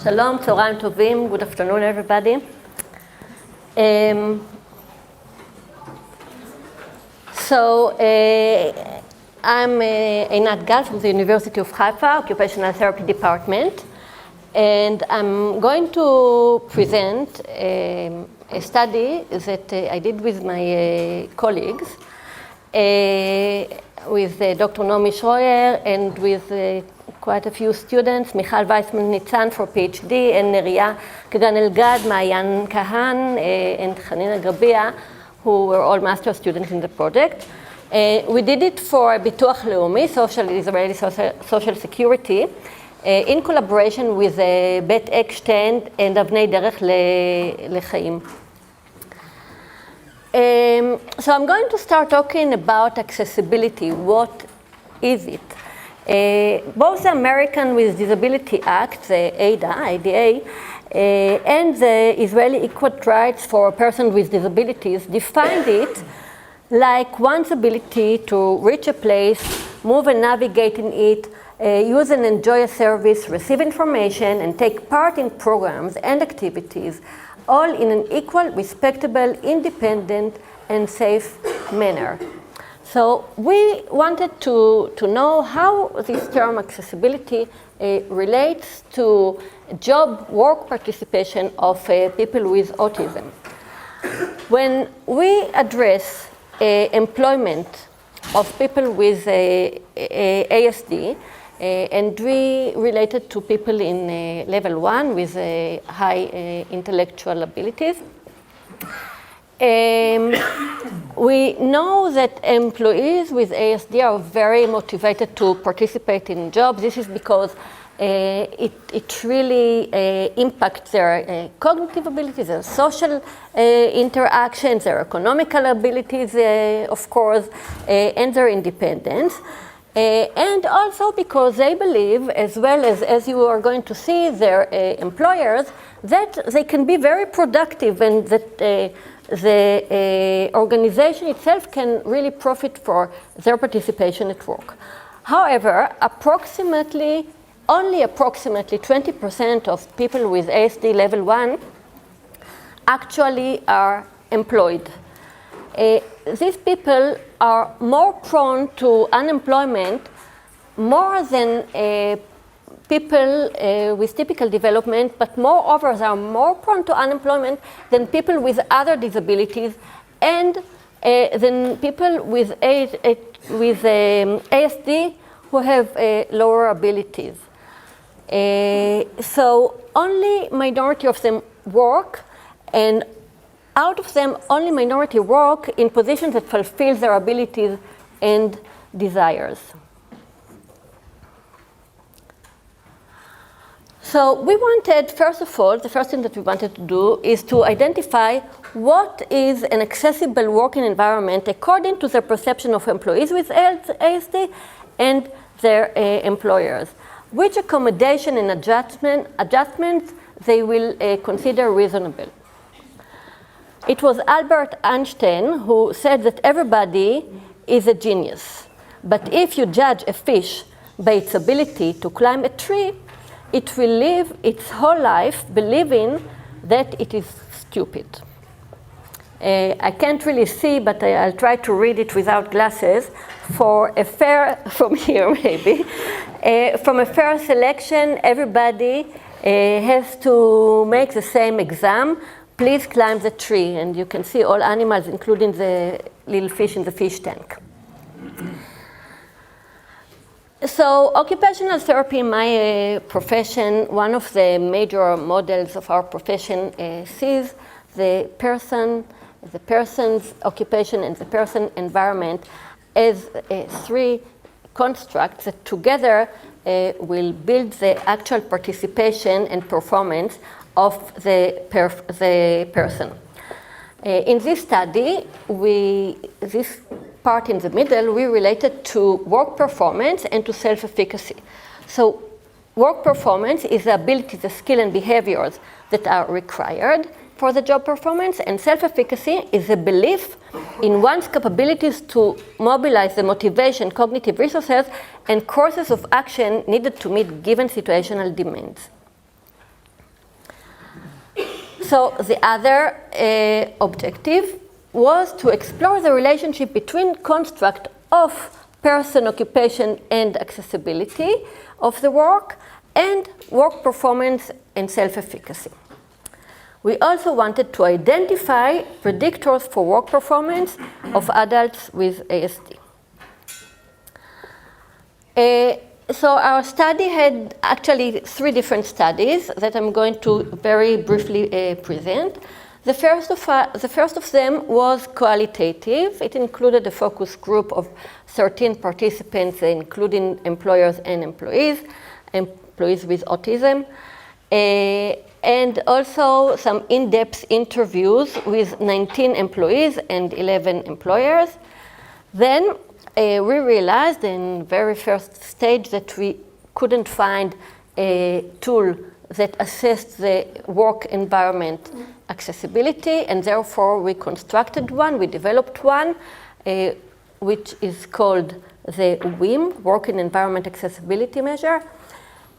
Shalom, צהריים טובים, good afternoon everybody. I'm Eynat Gal from the University of Haifa, Occupational Therapy Department, and I'm going to present a study that I did with my colleagues, with Dr. Naomi Schroyer and with quite a few students, Michal Weissman-Nitzan for PhD, and Neria Kagan-Elgad, Maayan Kahan, and Hanina Grabia, who were all master students in the project. We did it for Bituach Leumi, Israeli Social Security, in collaboration with Bet Eckstein and Avnei Derech Lechaim. So I'm going to start talking about accessibility. What is it? Both the American with Disability Act, the ADA, and the Israeli Equal Rights for Persons with Disabilities defined it like one's ability to reach a place, move and navigate in it, use and enjoy a service, receive information, and take part in programs and activities, all in an equal, respectable, independent, and safe manner. So we wanted to know how this term accessibility relates to job work participation of people with autism. When we address employment of people with ASD, and we related to people in level 1 with high intellectual abilities, we know that employees with ASD are very motivated to participate in jobs. This is because it really impacts their cognitive abilities, their social interactions, their economical abilities, of course, and their independence. And also because they believe, as well as you are going to see, their employers, that they can be very productive and that the organization itself can really profit for their participation at work. However, only approximately 20% of people with ASD level 1 actually are employed. These people are more prone to unemployment more than people with typical development, but moreover, they are more prone to unemployment than people with other disabilities and than people with ASD who have lower abilities. So only minority of them work, and out of them, only minority work in positions that fulfill their abilities and desires. So we wanted, first of all, the first thing that we wanted to do is to identify what is an accessible working environment according to the perception of employees with ASD and their employers. Which accommodation and adjustments they will consider reasonable. It was Albert Einstein who said that everybody is a genius. But if you judge a fish by its ability to climb a tree, it will live its whole life believing that it is stupid. I can't really see, but I'll try to read it without glasses. For a fair, from here maybe, from a fair selection, everybody has to make the same exam. Please climb the tree, and you can see all animals, including the little fish in the fish tank. So occupational therapy in my profession, one of the major models of our profession sees the person's occupation and the person environment as three constructs that together will build the actual participation and performance of the person. In this study, this part in the middle, we related to work performance and to self-efficacy. So work performance is the ability, the skill and behaviors that are required for the job performance, and self-efficacy is a belief in one's capabilities to mobilize the motivation, cognitive resources, and courses of action needed to meet given situational demands. So the other objective was to explore the relationship between construct of person, occupation, and accessibility of the work, and work performance and self-efficacy. We also wanted to identify predictors for work performance of adults with ASD. So our study had actually 3 different studies that I'm going to very briefly present. The first of them was qualitative. It included a focus group of 13 participants, including employers and employees with autism, and also some in-depth interviews with 19 employees and 11 employers. Then we realized in the very first stage that we couldn't find a tool that assessed the work environment accessibility, and therefore we constructed one, we developed one, which is called the WIM, Working Environment Accessibility Measure.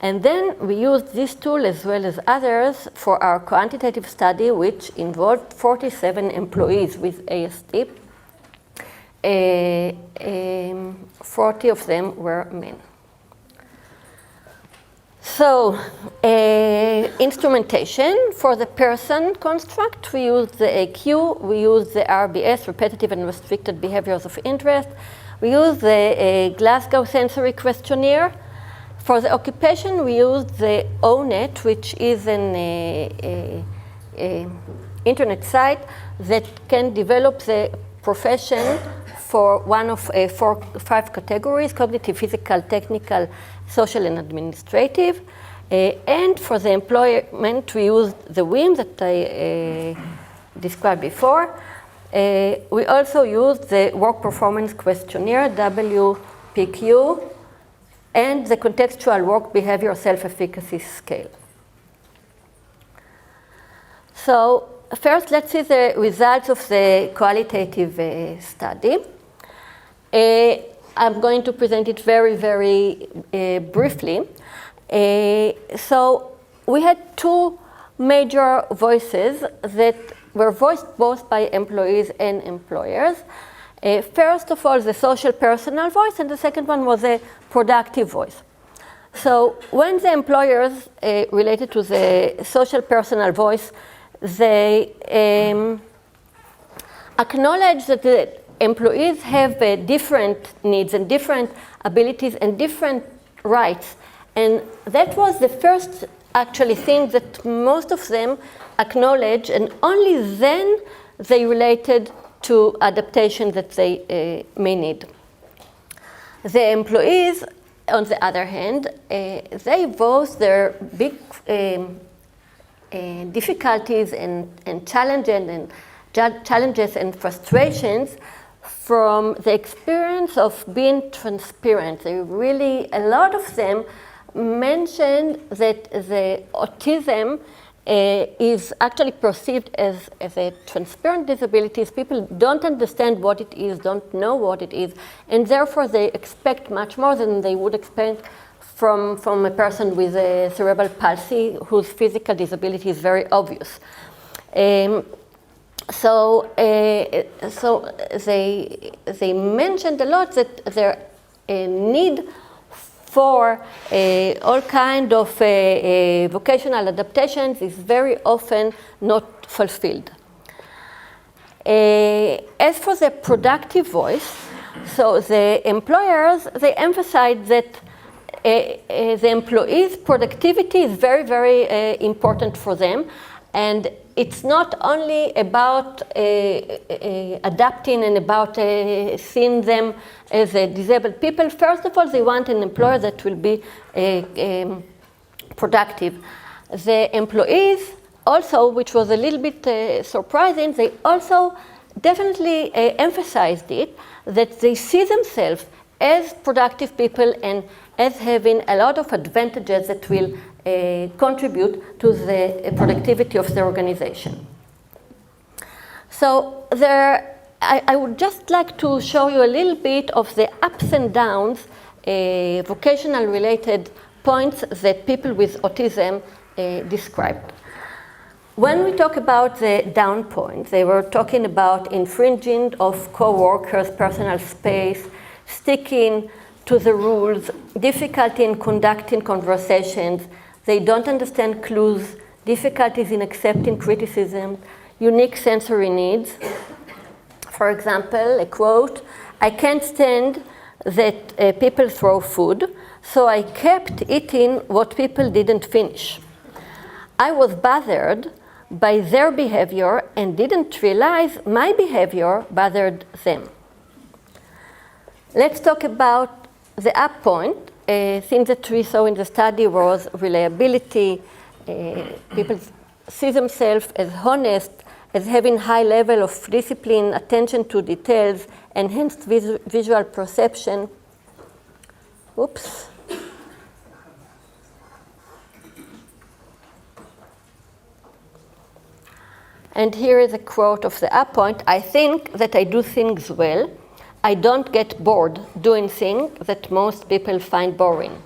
And then we used this tool as well as others for our quantitative study, which involved 47 employees with ASD. 40 of them were men. So, instrumentation for the person construct, we used the AQ, we used the RBS, repetitive and restricted behaviors of interest. We used the Glasgow sensory questionnaire. For the occupation, we used the ONET, which is an internet site that can develop the profession for one of 5 categories: cognitive, physical, technical, social, and administrative. And for the employment, we used the WIM that I described before. We also used the work performance questionnaire, WPQ, and the contextual work behavior self-efficacy scale. So first, let's see the results of the qualitative study. I'm going to present it very, very briefly. So we had 2 major voices that were voiced both by employees and employers. First of all, the social personal voice, and the second one was a productive voice. So when the employers related to the social personal voice, they acknowledge that the employees have different needs and different abilities and different rights. And that was the first actually thing that most of them acknowledged, and only then they related to adaptation that they may need. The employees, on the other hand, they voiced their big difficulties and challenges and frustrations from the experience of being transparent. They really, a lot of them mentioned that the autism is actually perceived as a transparent disability. People don't understand what it is, don't know what it is, and therefore they expect much more than they would expect from a person with a cerebral palsy whose physical disability is very obvious. So they mentioned a lot that their need for all kind of vocational adaptations is very often not fulfilled. As for the productive voice, so the employers, they emphasize that the employees' productivity is very, very important for them. And it's not only about adapting and about seeing them as disabled people. First of all, they want an employer that will be productive. The employees also, which was a little bit surprising, they also definitely emphasized it, that they see themselves as productive people and as having a lot of advantages that will contribute to the productivity of the organization. So I would just like to show you a little bit of the ups and downs, vocational related points that people with autism described. When we talk about the down points, they were talking about infringing of co-workers' personal space, sticking to the rules, difficulty in conducting conversations, they don't understand clues, difficulties in accepting criticism, unique sensory needs. For example, a quote, "I can't stand that people throw food, so I kept eating what people didn't finish. I was bothered by their behavior and didn't realize my behavior bothered them." Let's talk about the up point. Things that we saw in the study was reliability. People see themselves as honest, as having high level of discipline, attention to details, enhanced visual perception. Oops. And here is a quote of the up point. "I think that I do things well. I don't get bored doing things that most people find boring."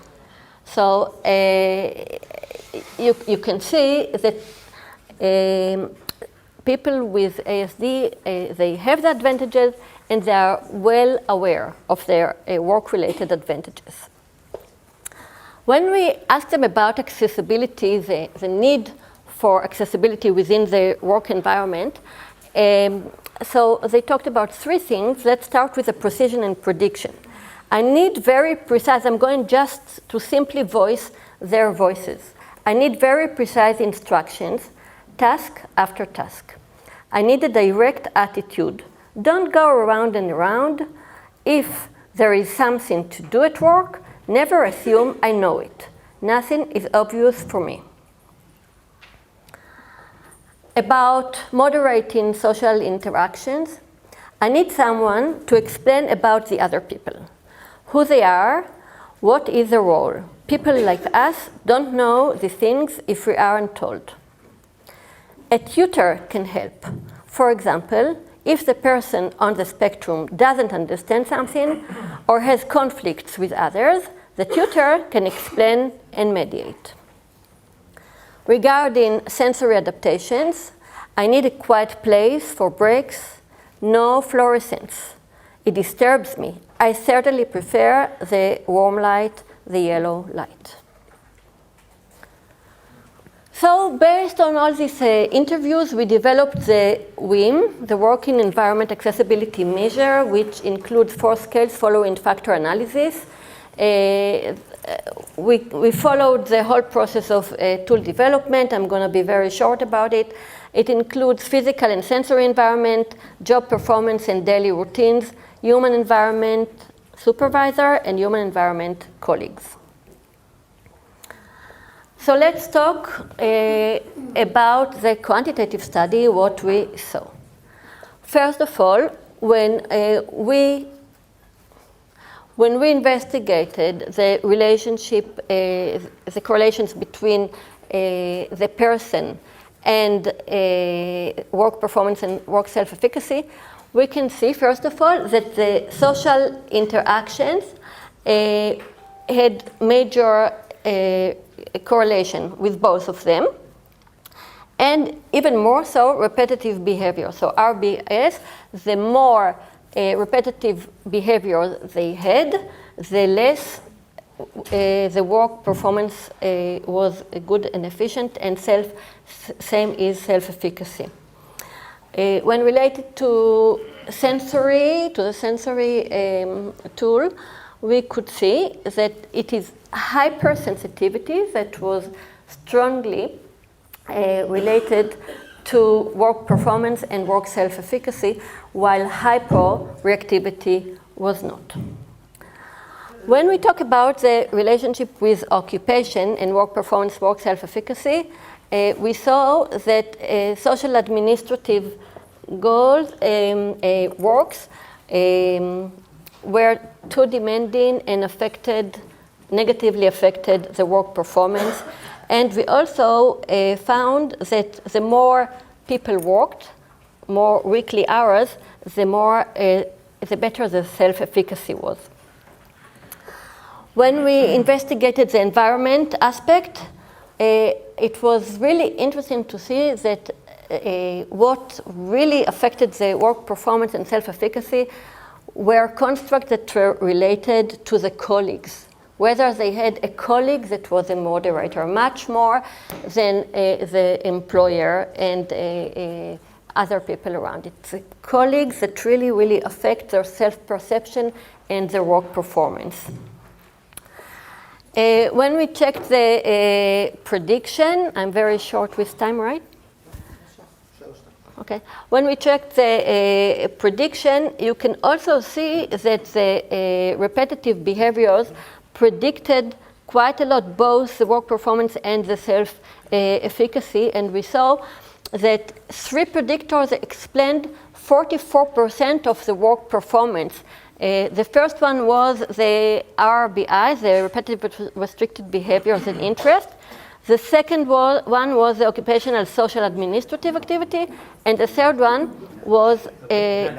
So you can see that people with ASD, they have the advantages and they are well aware of their work-related advantages. When we ask them about accessibility, the need for accessibility within the work environment, so they talked about three things. Let's start with the precision and prediction. I need very precise, I'm going just to simply voice their voices. I need very precise instructions, task after task. I need a direct attitude. Don't go around and around. If there is something to do at work, never assume I know it. Nothing is obvious for me. About moderating social interactions, I need someone to explain about the other people, who they are, what is their role. People like us don't know the things if we aren't told. A tutor can help. For example, if the person on the spectrum doesn't understand something or has conflicts with others, the tutor can explain and mediate. Regarding sensory adaptations, I need a quiet place for breaks, no fluorescence. It disturbs me. I certainly prefer the warm light, the yellow light. So based on all these interviews, we developed the WIM, the Working Environment Accessibility Measure, which includes 4 scales following factor analysis. We followed the whole process of tool development. I'm going to be very short about it. It includes physical and sensory environment, job performance and daily routines, human environment supervisor, and human environment colleagues. So let's talk about the quantitative study, what we saw. First of all, when we investigated the relationship, the correlations between the person and work performance and work self-efficacy, we can see, first of all, that the social interactions had major correlation with both of them, and even more so repetitive behavior. So RBS, the more repetitive behavior they had, the less the work performance was good and efficient, and same is self-efficacy. When related to the sensory tool, we could see that it is hypersensitivity that was strongly related to work performance and work self-efficacy, while hyporeactivity was not. When we talk about the relationship with occupation and work performance, work self-efficacy, we saw that social administrative goals, works, were too demanding and negatively affected the work performance. And we also found that the more people worked, more weekly hours, the better the self-efficacy was. When we investigated the environment aspect, it was really interesting to see that what really affected the work performance and self-efficacy were constructs that were related to the colleagues, whether they had a colleague that was a moderator, much more than the employer and other people around it. The colleagues that really, really affect their self-perception and their work performance. When we checked the prediction, I'm very short with time, right? Okay. When we checked the prediction, you can also see that the repetitive behaviors predicted quite a lot, both the work performance and the self-efficacy, and we saw that 3 predictors explained 44% of the work performance. The first one was the RBI, the repetitive restricted behaviors and interest. The second one was the occupational social administrative activity, and the third one was the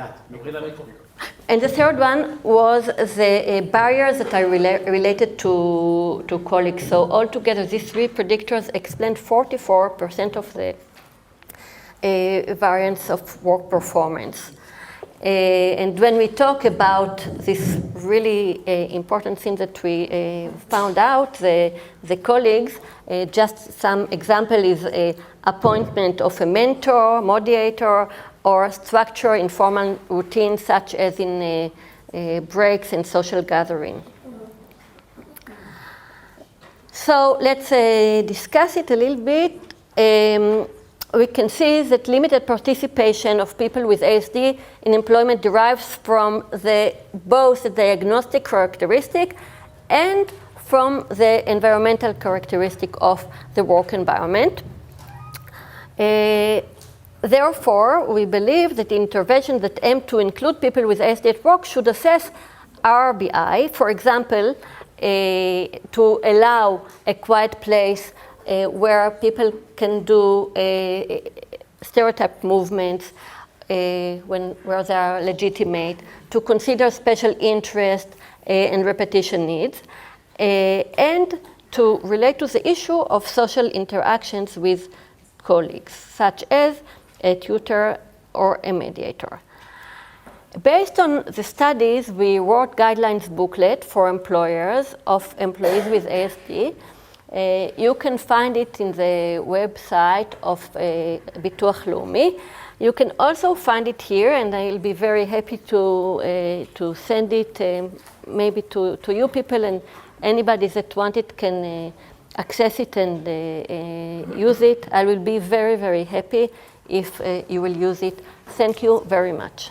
barriers that are related to colleagues. So altogether, these 3 predictors explained 44% of the variance of work performance. And when we talk about this really important thing that we found out, the colleagues, just some example is appointment of a mentor, moderator, or structure informal routines such as in breaks and social gathering. So let's discuss it a little bit. We can see that limited participation of people with ASD in employment derives from both the diagnostic characteristic and from the environmental characteristic of the work environment. Therefore, we believe that interventions that aim to include people with ASD at work should assess RBI, for example, to allow a quiet place where people can do stereotype movements where they are legitimate, to consider special interest and repetition needs, and to relate to the issue of social interactions with colleagues, such as a tutor or a mediator. Based on the studies, we wrote guidelines booklet for employers of employees with ASD. You can find it in the website of Bituach Leumi. You can also find it here, and I'll be very happy to send it maybe to you people, and anybody that want it can access it and use it. I will be very, very happy if you will use it. Thank you very much.